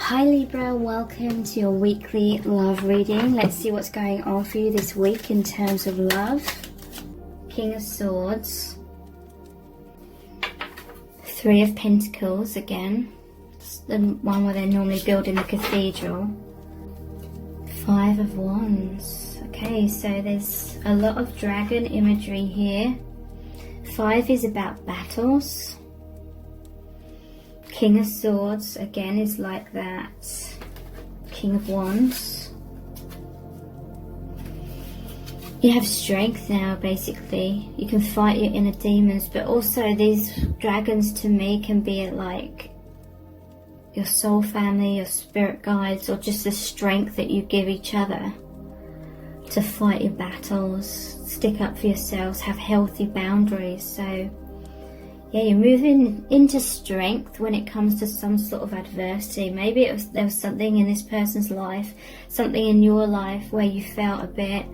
Hi Libra, welcome to your weekly love reading. Let's see what's going on for you this week in terms of love. King of Swords, Three of Pentacles again, it's the one where they're normally building the cathedral. Five of Wands. Okay, so there's a lot of dragon imagery here. Five is about battles. King of Swords again is like that. King of Wands. You have strength now, basically. You can fight your inner demons, but also these dragons to me can be like your soul family, your spirit guides, or just the strength that you give each other to fight your battles, stick up for yourselves, have healthy boundaries. So yeah, you're moving into strength when it comes to some sort of adversity. Maybe there was something in this person's life, something in your life where you felt a bit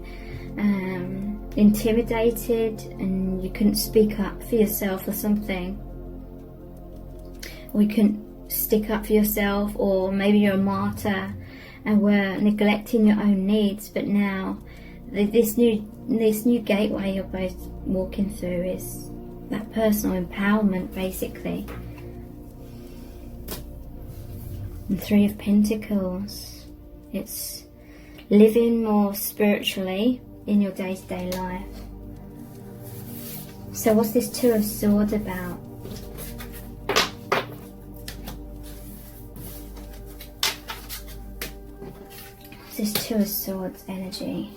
intimidated and you couldn't speak up for yourself or something. Or you couldn't stick up for yourself, or maybe you're a martyr and were neglecting your own needs. But now, this new gateway you're both walking through is that personal empowerment, basically. And Three of Pentacles, it's living more spiritually in your day-to-day life. So what's this Two of Swords about? What's this Two of Swords energy?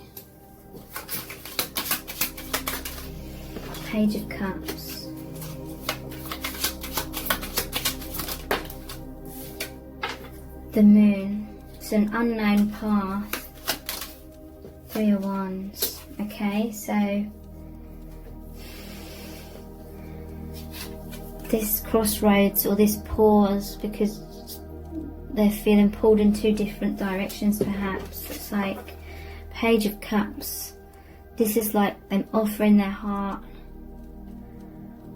Page of Cups. The Moon. It's an unknown path. Three of Wands. Okay, so this crossroads or this pause, because they're feeling pulled in two different directions perhaps. It's like Page of Cups. This is like them offering their heart,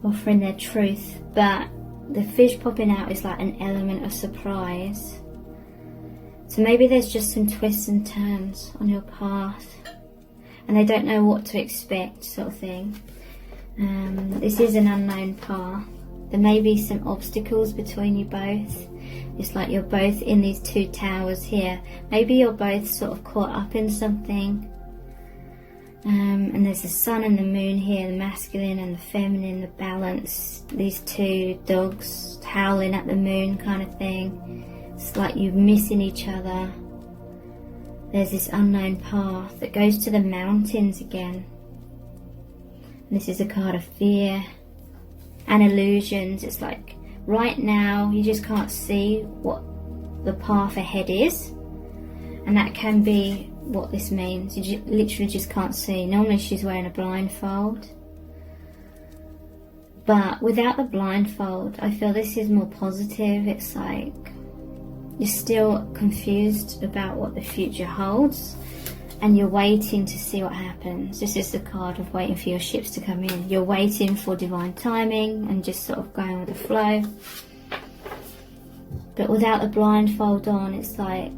offering their truth, but the fish popping out is like an element of surprise. So maybe there's just some twists and turns on your path and they don't know what to expect, sort of thing. This is an unknown path. There may be some obstacles between you both. It's like you're both in these two towers here. Maybe you're both sort of caught up in something. And there's the sun and the moon here, the masculine and the feminine, the balance. These two dogs howling at the moon kind of thing. It's like you're missing each other. There's this unknown path that goes to the mountains again. And this is a card of fear and illusions. It's like right now you just can't see what the path ahead is. And that can be what this means. You literally just can't see. Normally she's wearing a blindfold, but without the blindfold I feel this is more positive. It's like you're still confused about what the future holds and you're waiting to see what happens. This is the card of waiting for your ships to come in. You're waiting for divine timing and just sort of going with the flow. But without the blindfold on, it's like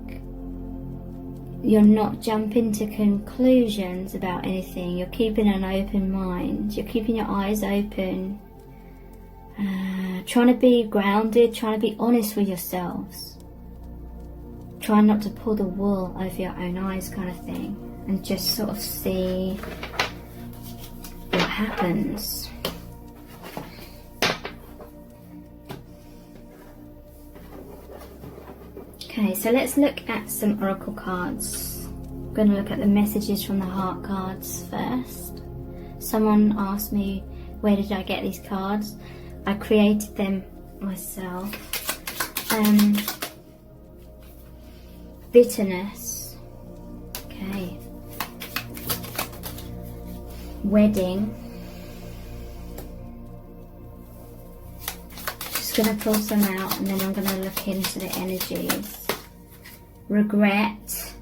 you're not jumping to conclusions about anything. You're keeping an open mind. You're keeping your eyes open. Trying to be grounded, trying to be honest with yourselves. Trying not to pull the wool over your own eyes kind of thing. And just sort of see what happens. Okay, so let's look at some oracle cards. I'm going to look at the messages from the heart cards first. Someone asked me, where did I get these cards? I created them myself. Bitterness. Okay. Wedding. Just going to pull some out and then I'm going to look into the energies. Regret.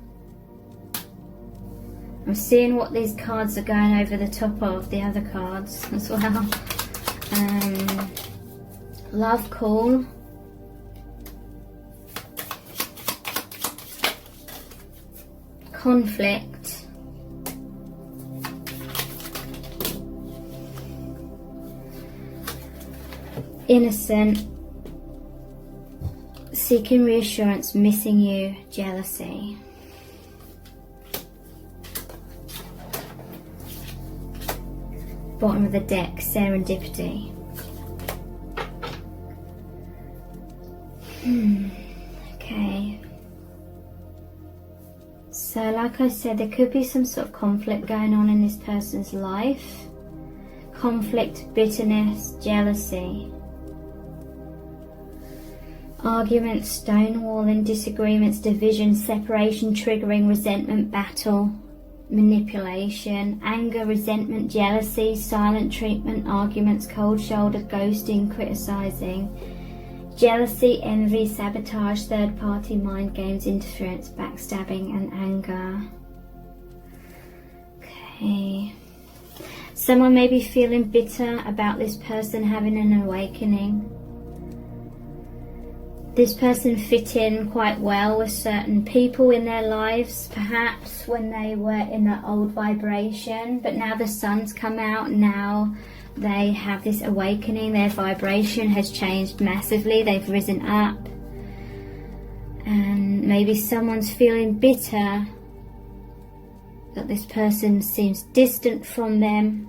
I'm seeing what these cards are going over the top of the other cards as well. Love call. conflict, innocent, seeking reassurance, missing you, jealousy. Bottom of the deck, serendipity. Okay. So like I said, there could be some sort of conflict going on in this person's life. Conflict, bitterness, jealousy. Arguments, stonewalling, disagreements, division, separation, triggering, resentment, battle, manipulation, anger, resentment, jealousy, silent treatment, arguments, cold shoulder, ghosting, criticizing, jealousy, envy, sabotage, third party, mind games, interference, backstabbing and anger. Okay. Someone may be feeling bitter about this person having an awakening. This person fit in quite well with certain people in their lives, perhaps when they were in that old vibration, but now the sun's come out, now they have this awakening, their vibration has changed massively, they've risen up, and maybe someone's feeling bitter that this person seems distant from them.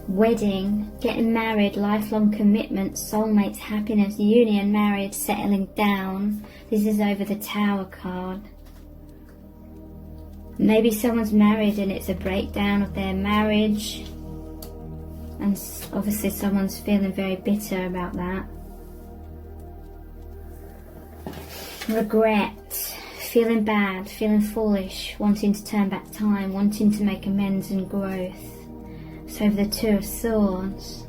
Wedding, getting married, lifelong commitment, soulmates, happiness, union, marriage, settling down. This is over the Tower card. Maybe someone's married and it's a breakdown of their marriage. And obviously someone's feeling very bitter about that. Regret, feeling bad, feeling foolish, wanting to turn back time, wanting to make amends and growth. So over the Two of Swords.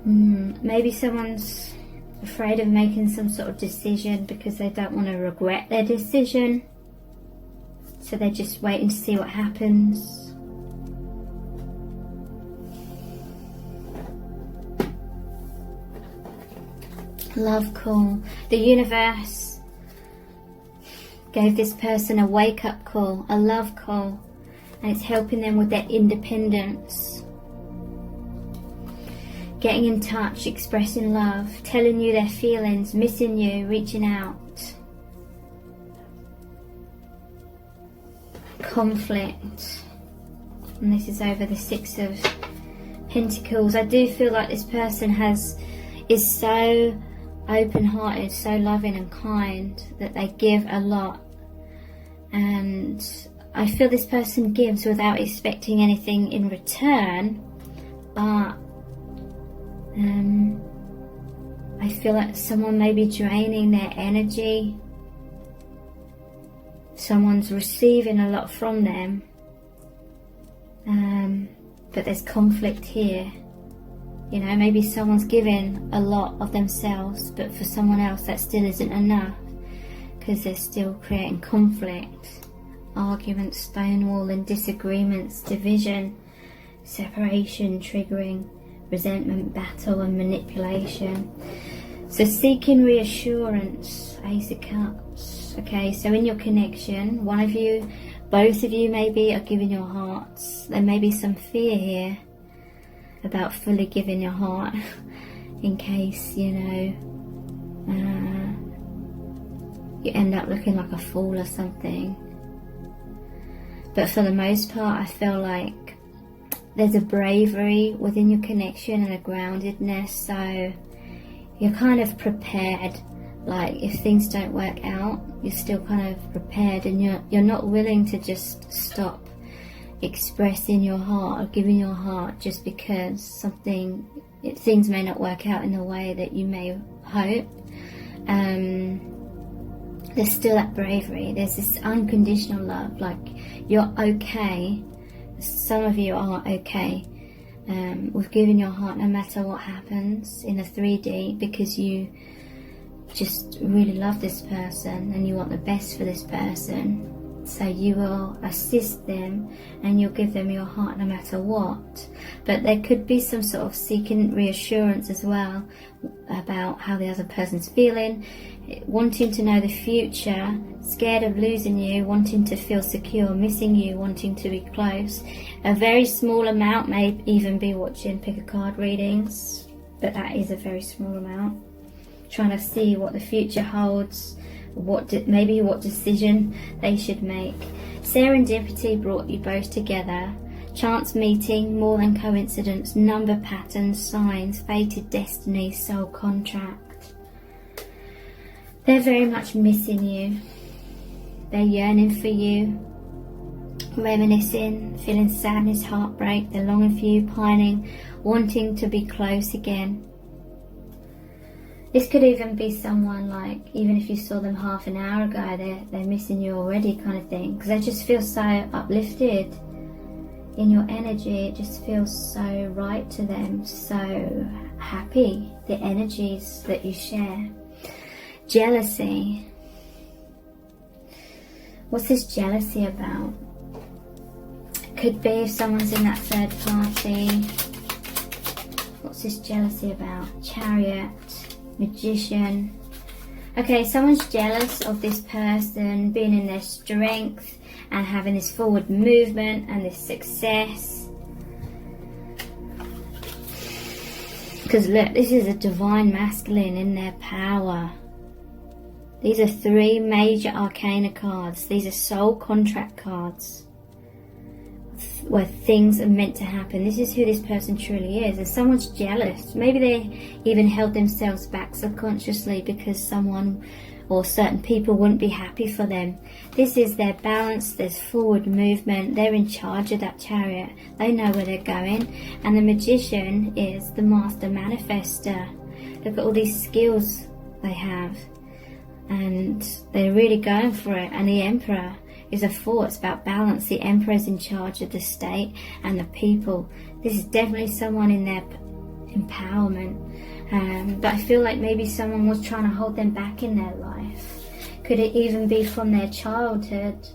Maybe someone's afraid of making some sort of decision because they don't want to regret their decision. So they're just waiting to see what happens. Love call. The universe gave this person a wake-up call, a love call. And it's helping them with their independence. Getting in touch, expressing love, telling you their feelings, missing you, reaching out. Conflict. And this is over the Six of Pentacles. I do feel like this person is so open-hearted, so loving and kind that they give a lot. And I feel this person gives without expecting anything in return, but I feel like someone may be draining their energy. Someone's receiving a lot from them, but there's conflict here. You know, maybe someone's giving a lot of themselves, but for someone else that still isn't enough because they're still creating conflict. Arguments, stonewalling, disagreements, division, separation, triggering, resentment, battle and manipulation. So seeking reassurance, Ace of Cups. Okay, so in your connection, one of you, both of you maybe are giving your hearts. There may be some fear here about fully giving your heart in case, you know, you end up looking like a fool or something. But for the most part, I feel like there's a bravery within your connection and a groundedness. So you're kind of prepared. Like if things don't work out, you're still kind of prepared, and you're not willing to just stop expressing your heart or giving your heart just because things may not work out in the way that you may hope. There's still that bravery. There's this unconditional love. Like you're okay. Some of you are okay with giving your heart no matter what happens in a 3D, because you just really love this person and you want the best for this person. So you will assist them and you'll give them your heart no matter what. But there could be some sort of seeking reassurance as well about how the other person's feeling, wanting to know the future, scared of losing you, wanting to feel secure, missing you, wanting to be close. A very small amount may even be watching pick a card readings, but that is a very small amount. Trying to see what the future holds, maybe what decision they should make. Serendipity brought you both together. Chance meeting, more than coincidence, number patterns, signs, fated destiny, soul contract. They're very much missing you. They're yearning for you, reminiscing, feeling sadness, heartbreak. They're longing for you, pining, wanting to be close again. This could even be someone like, even if you saw them half an hour ago, they're missing you already kind of thing. Because they just feel so uplifted in your energy. It just feels so right to them, so happy, the energies that you share. Jealousy. What's this jealousy about? It could be if someone's in that third party. What's this jealousy about? Chariot. Magician. Okay, someone's jealous of this person being in their strength and having this forward movement and this success. Because look, this is a divine masculine in their power. These are 3 major arcana cards. These are soul contract cards, where things are meant to happen. This is who this person truly is. And someone's jealous. Maybe they even held themselves back subconsciously because someone or certain people wouldn't be happy for them. This is their balance, there's forward movement. They're in charge of that chariot. They know where they're going. And the magician is the master manifester. Look at all these skills they have. And they're really going for it. And the emperor is a fool. It's about balance. The emperor is in charge of the state and the people. This is definitely someone in their empowerment. But I feel like maybe someone was trying to hold them back in their life. Could it even be from their childhood?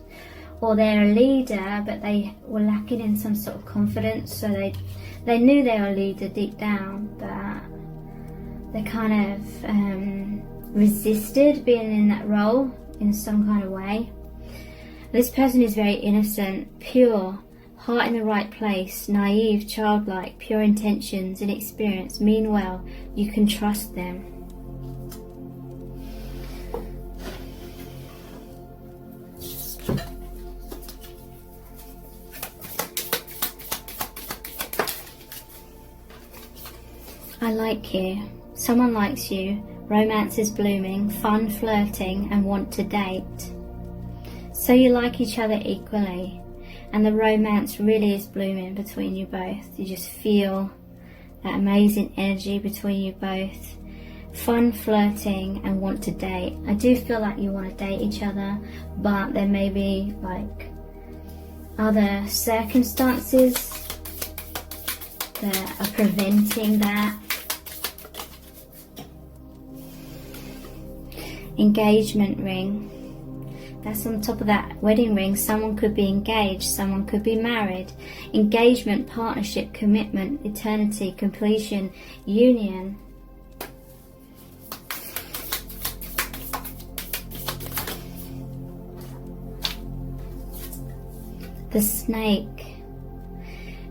Or they're a leader, but they were lacking in some sort of confidence. So they knew they were a leader deep down, but they kind of resisted being in that role in some kind of way. This person is very innocent, pure, heart in the right place, naive, childlike, pure intentions, inexperienced, mean well. You can trust them. I like you. Someone likes you. Romance is blooming, fun, flirting, and want to date. So you like each other equally, and the romance really is blooming between you both. You just feel that amazing energy between you both. Fun, flirting, and want to date. I do feel like you want to date each other, but there may be like other circumstances that are preventing that. Engagement ring. That's on top of that wedding ring. Someone could be engaged, someone could be married. Engagement, partnership, commitment, eternity, completion, union. The snake.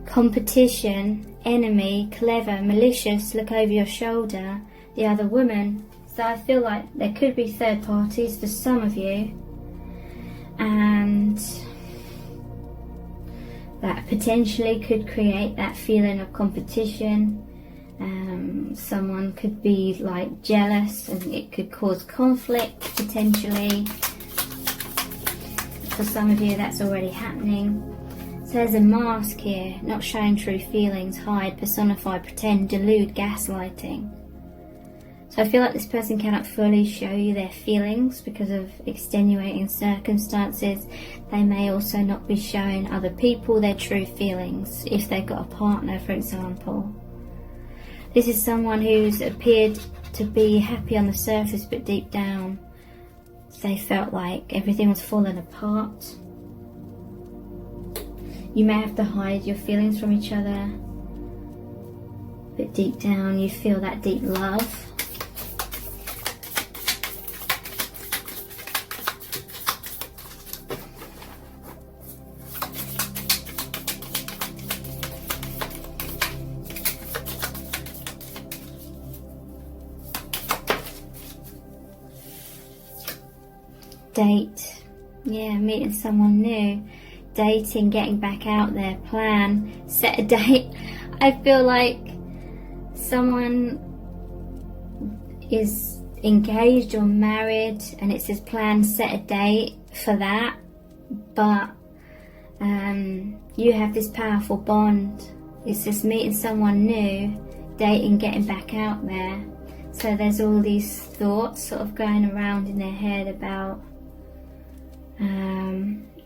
Competition, enemy, clever, malicious, look over your shoulder. The other woman. So I feel like there could be third parties for some of you, and that potentially could create that feeling of competition. Someone could be like jealous and it could cause conflict potentially. For some of you that's already happening. So there's a mask here, not showing true feelings, hide, personify, pretend, delude, gaslighting. So I feel like this person cannot fully show you their feelings because of extenuating circumstances. They may also not be showing other people their true feelings if they've got a partner, for example. This is someone who's appeared to be happy on the surface, but deep down they felt like everything was falling apart. You may have to hide your feelings from each other, but deep down you feel that deep love. Date, yeah, meeting someone new, dating, getting back out there, plan, set a date. I feel like someone is engaged or married and it says plan, set a date for that, but you have this powerful bond. It's just meeting someone new, dating, getting back out there. So there's all these thoughts sort of going around in their head about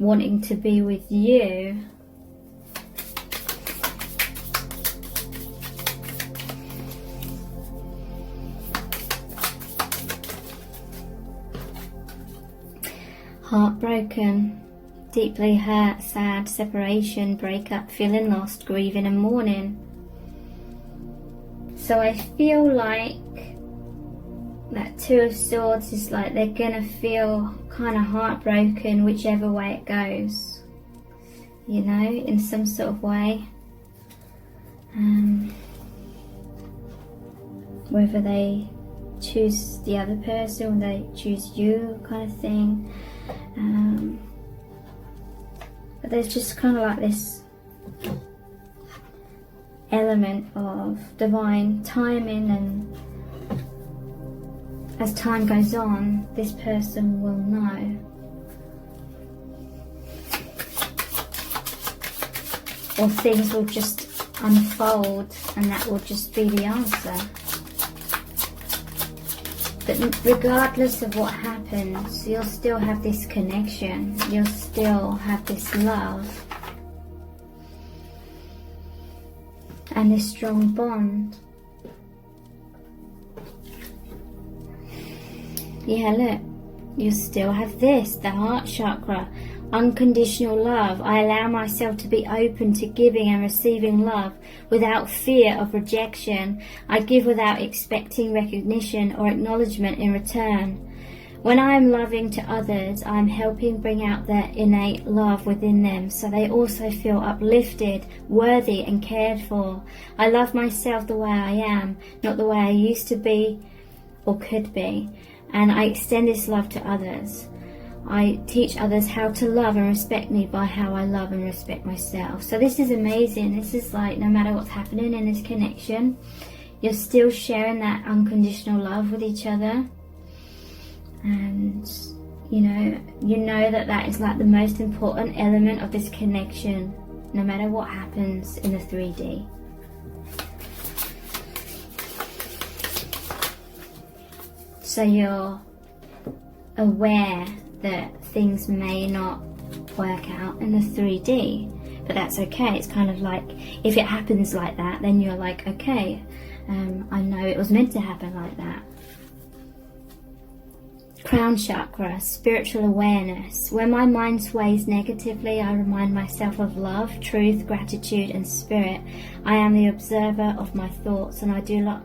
wanting to be with you. Heartbroken, deeply hurt, sad, separation, breakup, feeling lost, grieving and mourning. So I feel like that Two of Swords is like they're gonna feel kind of heartbroken whichever way it goes, you know, in some sort of way. Whether they choose the other person or they choose you, kind of thing. But there's just kind of like this element of divine timing, and as time goes on, this person will know. Or things will just unfold and that will just be the answer. But regardless of what happens, you'll still have this connection. You'll still have this love. And this strong bond. Yeah, look, you still have this, the heart chakra, unconditional love. I allow myself to be open to giving and receiving love without fear of rejection. I give without expecting recognition or acknowledgement in return. When I am loving to others, I am helping bring out their innate love within them, so they also feel uplifted, worthy and cared for. I love myself the way I am, not the way I used to be or could be. And I extend this love to others. I teach others how to love and respect me by how I love and respect myself. So this is amazing. This is like, no matter what's happening in this connection, you're still sharing that unconditional love with each other. And you know that is like the most important element of this connection, no matter what happens in the 3D. So you're aware that things may not work out in the 3D, but that's okay. It's kind of like, if it happens like that, then you're like, okay, I know it was meant to happen like that. Crown chakra, spiritual awareness. When my mind sways negatively, I remind myself of love, truth, gratitude and spirit. I am the observer of my thoughts and I do not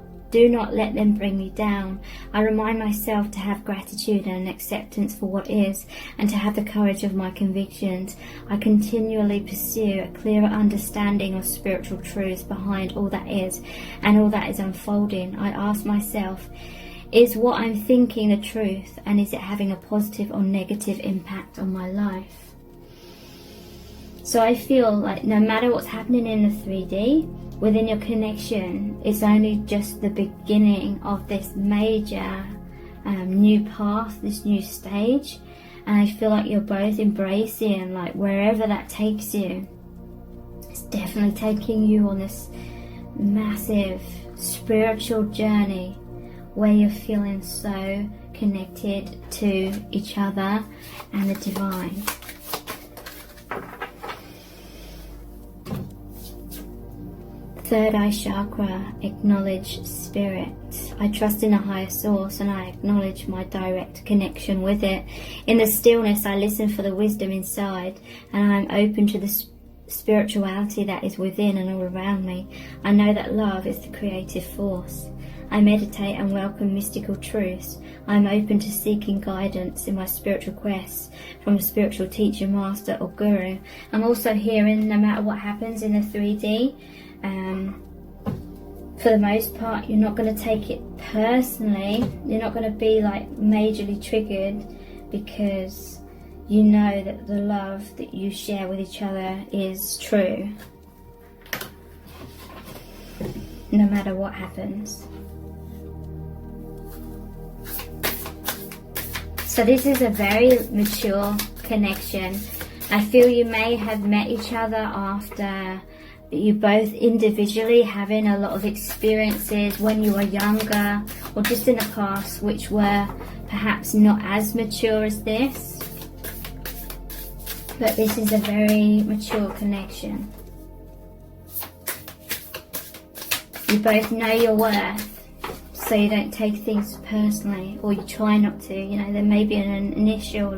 let them bring me down. I remind myself to have gratitude and acceptance for what is, and to have the courage of my convictions. I continually pursue a clearer understanding of spiritual truths behind all that is and all that is unfolding. I ask myself, is what I'm thinking the truth, and is it having a positive or negative impact on my life? So I feel like no matter what's happening in the 3D, within your connection, it's only just the beginning of this major new path, this new stage. And I feel like you're both embracing, like, wherever that takes you. It's definitely taking you on this massive spiritual journey where you're feeling so connected to each other and the divine. Third eye chakra, acknowledge spirit. I trust in a higher source and I acknowledge my direct connection with it. In the stillness, I listen for the wisdom inside, and I'm open to the spirituality that is within and all around me. I know that love is the creative force. I meditate and welcome mystical truths. I'm open to seeking guidance in my spiritual quests from a spiritual teacher, master or guru. I'm also hearing, no matter what happens in the 3D, for the most part, you're not going to take it personally. You're not going to be like majorly triggered, because you know that the love that you share with each other is true, no matter what happens. So this is a very mature connection. I feel you may have met each other after you both individually having a lot of experiences when you were younger, or just in the past, which were perhaps not as mature as this. But this is a very mature connection. You both know your worth, so you don't take things personally, or you try not to. You know, there may be an initial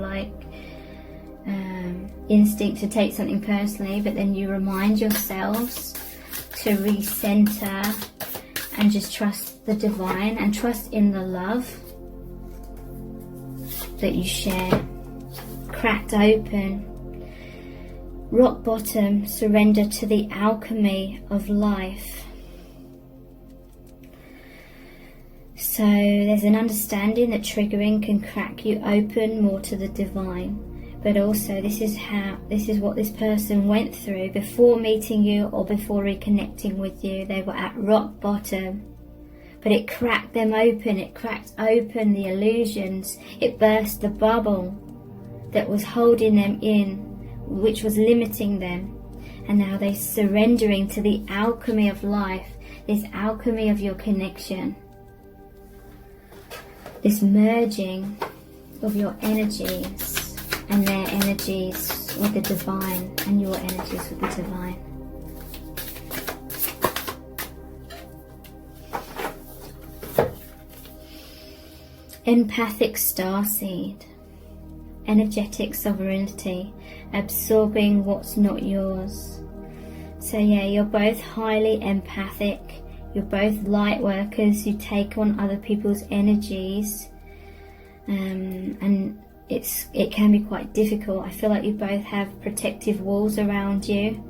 instinct to take something personally, but then you remind yourselves to recenter and just trust the divine and trust in the love that you share. Cracked open, rock bottom, surrender to the alchemy of life. So there's an understanding that triggering can crack you open more to the divine. But also this is what this person went through before meeting you or before reconnecting with you. They were at rock bottom, but it cracked them open. It cracked open the illusions. It burst the bubble that was holding them in, which was limiting them. And now they're surrendering to the alchemy of life, this alchemy of your connection, this merging of your energies and their energies with the divine, and your energies with the divine. Empathic starseed, energetic sovereignty, absorbing what's not yours. So yeah, you're both highly empathic. You're both light workers. You take on other people's energies, and it can be quite difficult. I feel like you both have protective walls around you.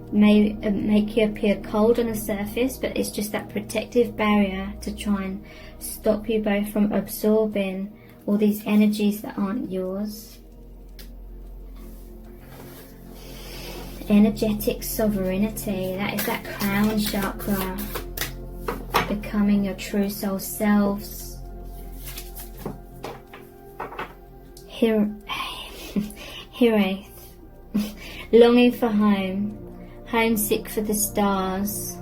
It may make you appear cold on the surface, but it's just that protective barrier to try and stop you both from absorbing all these energies that aren't yours. Energetic sovereignty, that is that crown chakra, becoming your true soul selves. Hireth, longing for home, homesick for the stars.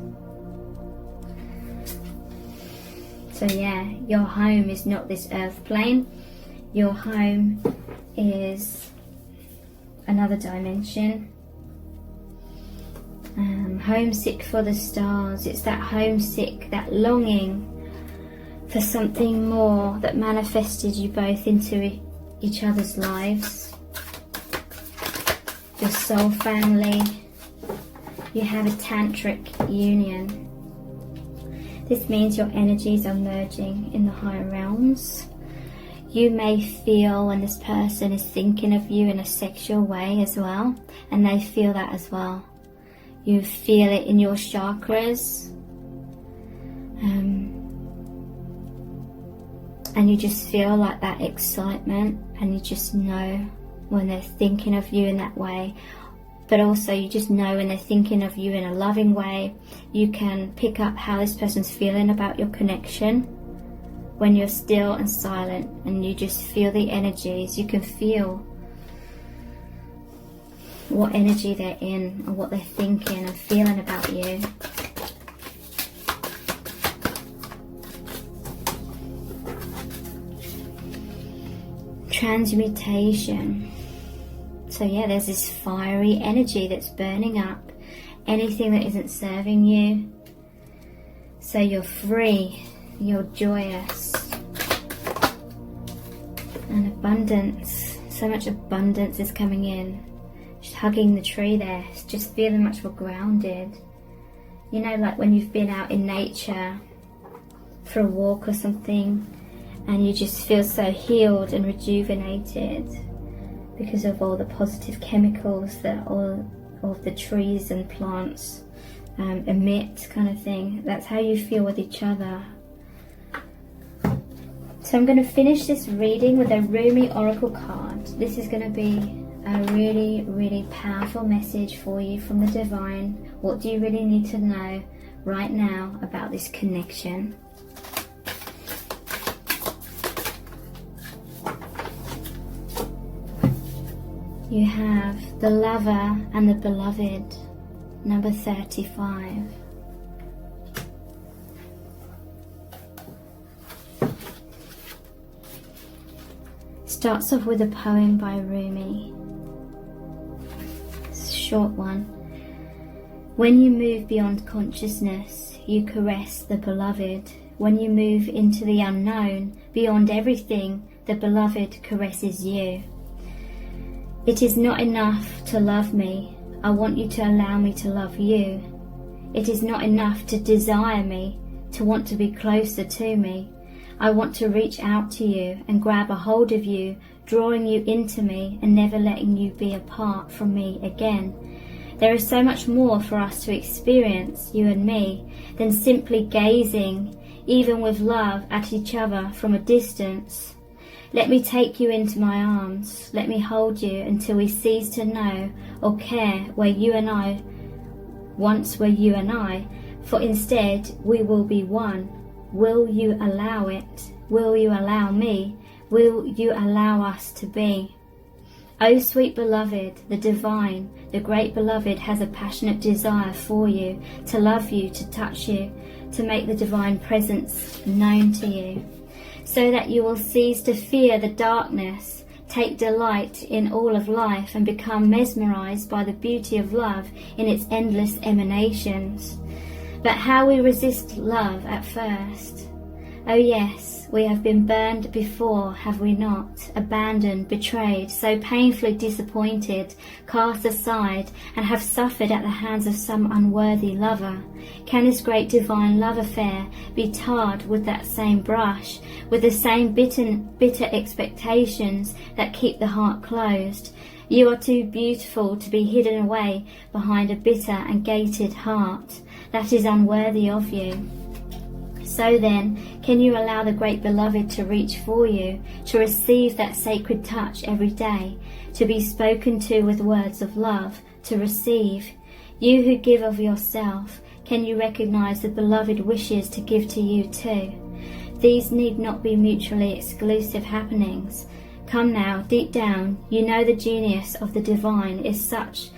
So yeah, your home is not this earth plane. Your home is another dimension. Homesick for the stars. It's that homesick, that longing for something more that manifested you both into each other's lives. Your soul family. You have a tantric union. This means your energies are merging in the higher realms. You may feel when this person is thinking of you in a sexual way as well, and they feel that as well. You feel it in your chakras, and you just feel like that excitement, and you just know when they're thinking of you in that way. But also you just know when they're thinking of you in a loving way. You can pick up how this person's feeling about your connection when you're still and silent, and you just feel the energies. You can feel what energy they're in or what they're thinking and feeling about you. Transmutation. So yeah, there's this fiery energy that's burning up anything that isn't serving you. So you're free, you're joyous. And abundance, so much abundance is coming in. just hugging the tree there, just feeling much more grounded. You know, like when you've been out in nature for a walk or something, and you just feel so healed and rejuvenated because of all the positive chemicals that all of the trees and plants emit, kind of thing. That's how you feel with each other. So I'm going to finish this reading with a Rumi Oracle card. This is going to be a really, really powerful message for you from the Divine. What do you really need to know right now about this connection? You have the Lover and the Beloved, number 35. Starts off with a poem by Rumi. It's a short one. When you move beyond consciousness, you caress the beloved. When you move into the unknown, beyond everything, the beloved caresses you. It is not enough to love me. I want you to allow me to love you. It is not enough to desire me, to want to be closer to me. I want to reach out to you and grab a hold of you, drawing you into me and never letting you be apart from me again. There is so much more for us to experience, you and me, than simply gazing, even with love, at each other from a distance. Let me take you into my arms. Let me hold you until we cease to know or care where you and I once were you and I, for instead we will be one. Will you allow it? Will you allow me? Will you allow us to be? O sweet beloved, the divine, the great beloved has a passionate desire for you, to love you, to touch you, to make the divine presence known to you, so that you will cease to fear the darkness, take delight in all of life, and become mesmerized by the beauty of love in its endless emanations. But how we resist love at first. Oh yes, we have been burned before, have we not? Abandoned, betrayed, so painfully disappointed, cast aside, and have suffered at the hands of some unworthy lover. Can this great divine love affair be tarred with that same brush, with the same bitter expectations that keep the heart closed? You are too beautiful to be hidden away behind a bitter and gated heart that is unworthy of you. So then, can you allow the great beloved to reach for you, to receive that sacred touch every day, to be spoken to with words of love, to receive? You who give of yourself, can you recognize the beloved wishes to give to you too? These need not be mutually exclusive happenings. Come now, deep down, you know the genius of the divine is such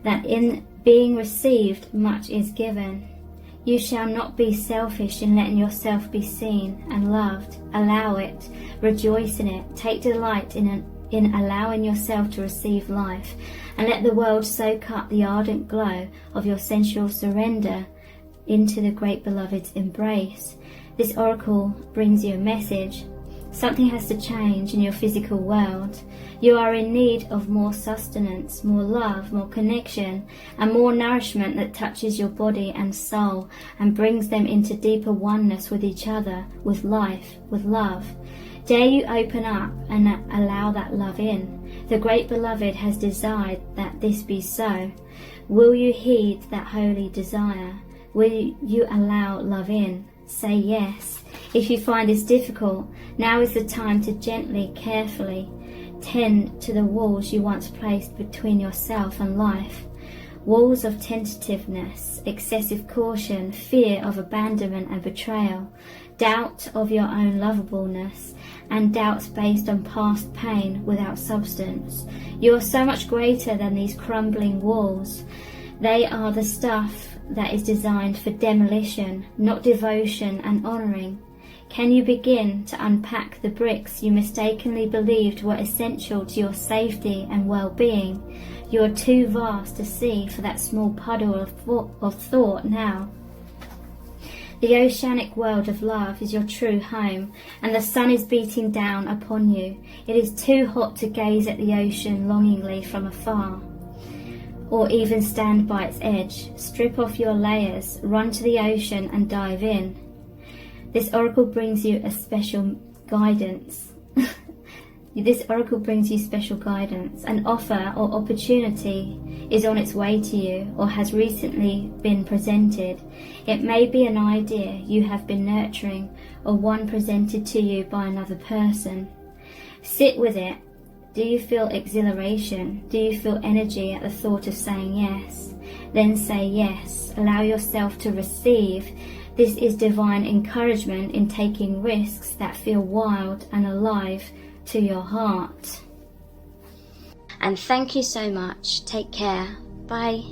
that in being received, much is given. You shall not be selfish in letting yourself be seen and loved. Allow it, rejoice in it, take delight in allowing yourself to receive life, and let the world soak up the ardent glow of your sensual surrender into the great beloved's embrace. This oracle brings you a message. Something has to change in your physical world. You are in need of more sustenance, more love, more connection, and more nourishment that touches your body and soul and brings them into deeper oneness with each other, with life, with love. Dare you open up and allow that love in? The great beloved has desired that this be so. Will you heed that holy desire? Will you allow love in? Say yes. If you find this difficult, now is the time to gently, carefully tend to the walls you once placed between yourself and life. Walls of tentativeness, excessive caution, fear of abandonment and betrayal, doubt of your own lovableness, and doubts based on past pain without substance. You are so much greater than these crumbling walls. They are the stuff that is designed for demolition, not devotion and honouring. Can you begin to unpack the bricks you mistakenly believed were essential to your safety and well-being? You are too vast to see for that small puddle of thought now. The oceanic world of love is your true home, and the sun is beating down upon you. It is too hot to gaze at the ocean longingly from afar. or even stand by its edge. Strip off your layers, run to the ocean and dive in. This oracle brings you a special guidance. This oracle brings you special guidance. An offer or opportunity is on its way to you or has recently been presented. It may be an idea you have been nurturing or one presented to you by another person. Sit with it. Do you feel exhilaration? Do you feel energy at the thought of saying yes? Then say yes. Allow yourself to receive. This is divine encouragement in taking risks that feel wild and alive to your heart. And thank you so much. Take care. Bye.